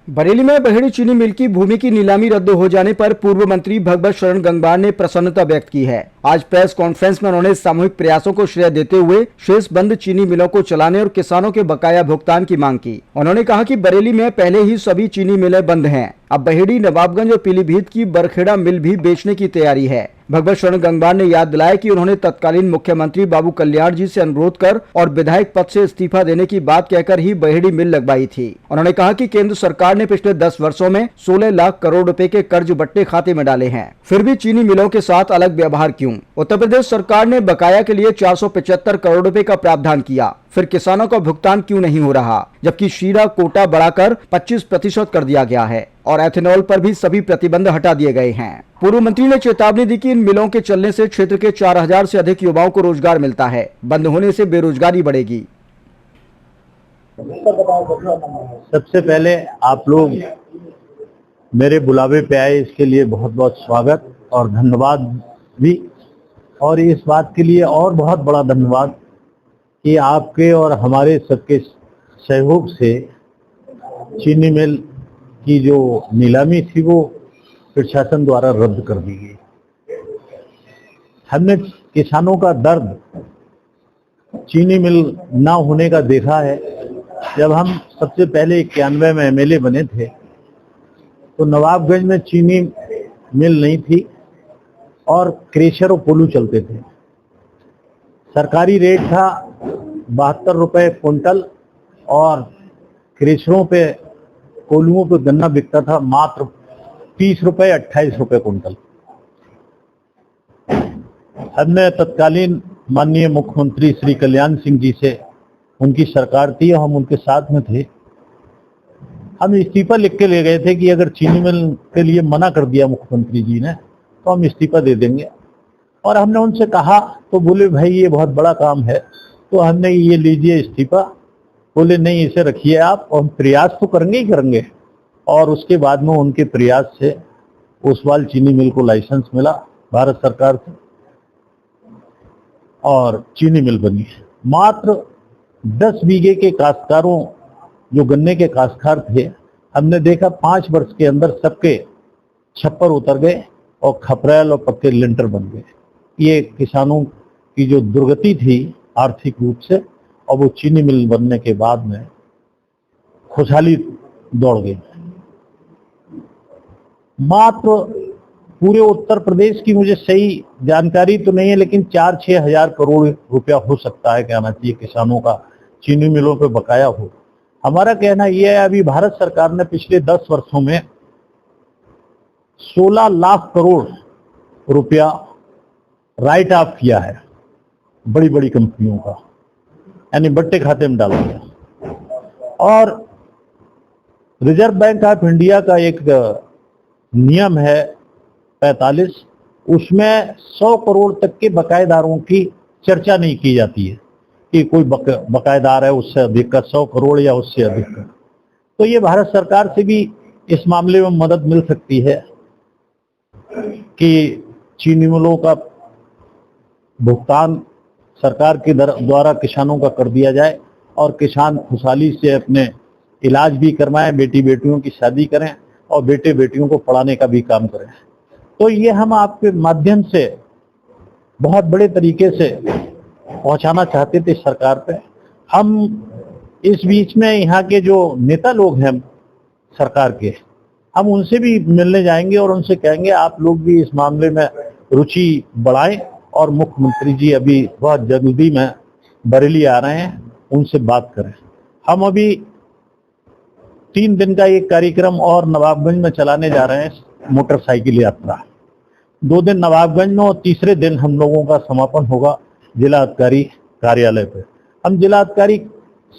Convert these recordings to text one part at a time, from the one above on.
बरेली में बहेड़ी चीनी मिल की भूमि की नीलामी रद्द हो जाने पर पूर्व मंत्री भगवत शरण गंगवार ने प्रसन्नता व्यक्त की है। आज प्रेस कॉन्फ्रेंस में उन्होंने सामूहिक प्रयासों को श्रेय देते हुए शेष बंद चीनी मिलों को चलाने और किसानों के बकाया भुगतान की मांग की। उन्होंने कहा कि बरेली में पहले ही सभी चीनी मिलें बंद हैं। अब बहेड़ी, नवाबगंज और पीलीभीत की बरखेड़ा मिल भी बेचने की तैयारी है। भगवत शरण गंगवार ने याद दिलाया कि उन्होंने तत्कालीन मुख्यमंत्री बाबू कल्याण जी से अनुरोध कर और विधायक पद से इस्तीफा देने की बात कहकर ही बहेड़ी मिल लगवाई थी। उन्होंने कहा कि केंद्र सरकार ने पिछले 10 वर्षों में 16 लाख करोड़ रुपए के कर्ज बट्टे खाते में डाले हैं, फिर भी चीनी मिलों के साथ अलग व्यवहार क्यों? उत्तर प्रदेश सरकार ने बकाया के लिए 475 करोड़ रुपए का प्रावधान किया, फिर किसानों का भुगतान क्यों नहीं हो रहा? जबकि शीरा कोटा बढ़ाकर 25% कर दिया गया है और एथेनॉल पर भी सभी प्रतिबंध हटा दिए गए हैं। पूर्व मंत्री ने चेतावनी दी कि इन मिलों के चलने से क्षेत्र के 4000 से अधिक युवाओं को रोजगार मिलता है, बंद होने से बेरोजगारी बढ़ेगी। सबसे पहले आप लोग मेरे बुलावे पे आए, इसके लिए बहुत बहुत स्वागत और धन्यवाद भी। और इस बात के लिए और बहुत बड़ा धन्यवाद कि आपके और हमारे सबके सहयोग से चीनी मिल की जो नीलामी थी वो प्रशासन द्वारा रद्द कर दी गई। हमने किसानों का दर्द चीनी मिल ना होने का देखा है। जब हम सबसे पहले 91 में एमएलए बने थे तो नवाबगंज में चीनी मिल नहीं थी और क्रेशर और कोल्हू चलते थे। सरकारी रेट था 72 रुपए कुंटल और क्रेशरों पे, कोल्हुओं पे गन्ना बिकता था मात्र 30 रुपए 28 रुपए कुंटल। हमने तत्कालीन माननीय मुख्यमंत्री श्री कल्याण सिंह जी से, उनकी सरकार थी, हम उनके साथ में थे, हम इस्तीफा लिख के ले गए थे कि अगर चीनी मिल के लिए मना कर दिया मुख्यमंत्री जी ने तो हम इस्तीफा दे देंगे। और हमने उनसे कहा तो बोले भाई ये बहुत बड़ा काम है, तो हमने ये लीजिए इस्तीफा। बोले नहीं, इसे रखिए आप, और हम प्रयास तो करेंगे ही करेंगे। और उसके बाद में उनके प्रयास से ओसवाल चीनी मिल को लाइसेंस मिला भारत सरकार से और चीनी मिल बनी है। मात्र 10 बीघे के काश्तकारों, जो गन्ने के काश्तकार थे, हमने देखा 5 वर्ष के अंदर सबके छप्पर उतर गए और खपरेल और पक्के लिंटर बन गए। ये किसानों की जो दुर्गति थी आर्थिक रूप से, और वो चीनी मिल बनने के बाद में खुशहाली दौड़ गई। मात्र पूरे उत्तर प्रदेश की मुझे सही जानकारी तो नहीं है, लेकिन 4-6 हजार करोड़ रुपया हो सकता है, कहना चाहिए, किसानों का चीनी मिलों पे बकाया हो। हमारा कहना यह है, अभी भारत सरकार ने पिछले 10 वर्षों में 16 लाख करोड़ रुपया राइट ऑफ किया है बड़ी बड़ी कंपनियों का, यानी बट्टे खाते में डाल दिया। और रिजर्व बैंक ऑफ इंडिया का एक नियम है 45, उसमें 100 करोड़ तक के बकायेदारों की चर्चा नहीं की जाती है कि कोई बकायेदार है उससे अधिक का 100 करोड़ या उससे अधिक का। तो ये भारत सरकार से भी इस मामले में मदद मिल सकती है कि चीनी मिलों का भुगतान सरकार के द्वारा किसानों का कर दिया जाए और किसान खुशहाली से अपने इलाज भी करवाएं, बेटी बेटियों की शादी करें और बेटे बेटियों को पढ़ाने का भी काम करें। तो ये हम आपके माध्यम से बहुत बड़े तरीके से पहुंचाना चाहते थे सरकार पे। हम इस बीच में यहाँ के जो नेता लोग हैं सरकार के, हम उनसे भी मिलने जाएंगे और उनसे कहेंगे आप लोग भी इस मामले में रुचि बढ़ाएं। और मुख्यमंत्री जी अभी बहुत जल्दी में बरेली आ रहे हैं, उनसे बात करें। हम अभी 3 दिन का एक कार्यक्रम और नवाबगंज में चलाने जा रहे हैं, मोटरसाइकिल यात्रा। 2 दिन नवाबगंज में और तीसरे दिन हम लोगों का समापन होगा जिला अधिकारी कार्यालय पे। हम जिला अधिकारी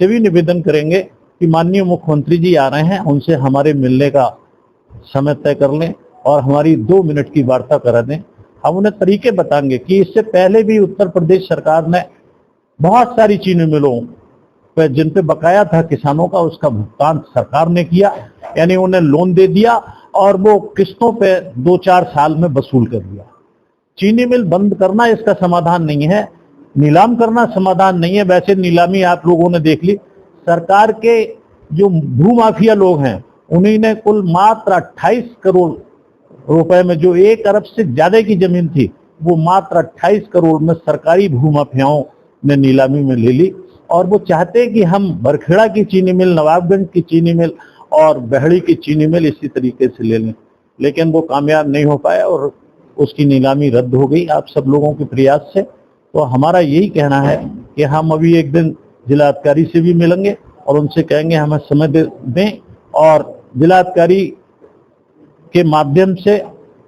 से भी निवेदन करेंगे कि माननीय मुख्यमंत्री जी आ रहे हैं, उनसे हमारे मिलने का समय तय कर लें और हमारी 2 मिनट की वार्ता करा दें। हम उन्हें तरीके बताएंगे कि इससे पहले भी उत्तर प्रदेश सरकार ने बहुत सारी चीनी मिलों पे जिन पे बकाया था किसानों का, उसका भुगतान सरकार ने किया, यानी उन्हें लोन दे दिया और वो किस्तों पे 2-4 साल में वसूल कर दिया। चीनी मिल बंद करना इसका समाधान नहीं है, नीलाम करना समाधान नहीं है। वैसे नीलामी आप लोगों ने देख ली, सरकार के जो भूमाफिया लोग हैं उन्हीं ने कुल मात्र 28 करोड़ रुपए में, जो 1 अरब से ज्यादा की जमीन थी, वो मात्र 28 करोड़ में सरकारी भूमाफियाओं ने नीलामी में ले ली। और वो चाहते हैं कि हम बरखेड़ा की चीनी मिल, नवाबगंज की चीनी मिल और बहड़ी की चीनी मिल इसी तरीके से ले लें, लेकिन वो कामयाब नहीं हो पाया और उसकी नीलामी रद्द हो गई आप सब लोगों के प्रयास से। तो हमारा यही कहना है कि हम अभी एक दिन जिलाधिकारी से भी मिलेंगे और उनसे कहेंगे हमें समय दें, और जिलाधिकारी के माध्यम से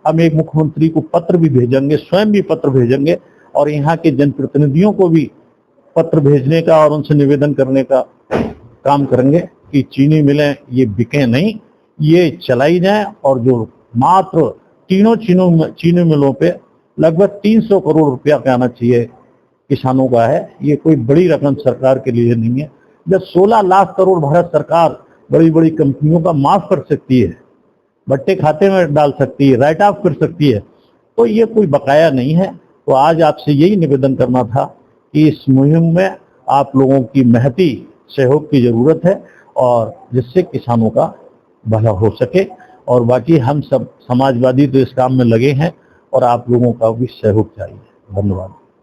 हम एक मुख्यमंत्री को पत्र भी भेजेंगे, स्वयं भी पत्र भेजेंगे, और यहाँ के जनप्रतिनिधियों को भी पत्र भेजने का और उनसे निवेदन करने का काम करेंगे कि चीनी मिलें ये बिके नहीं, ये चलाई जाए। और जो मात्र तीनों चीनी मिलों पे लगभग 300 करोड़ रुपया का आना चाहिए किसानों का है, ये कोई बड़ी रकम सरकार के लिए नहीं है। जब 16 लाख करोड़ भारत सरकार बड़ी बड़ी कंपनियों का माफ कर सकती है, बट्टे खाते में डाल सकती है, राइट ऑफ कर सकती है, तो ये कोई बकाया नहीं है। तो आज आपसे यही निवेदन करना था कि इस मुहिम में आप लोगों की महती सहयोग की जरूरत है, और जिससे किसानों का भला हो सके। और बाकी हम सब समाजवादी तो इस काम में लगे हैं और आप लोगों का भी सहयोग चाहिए। धन्यवाद।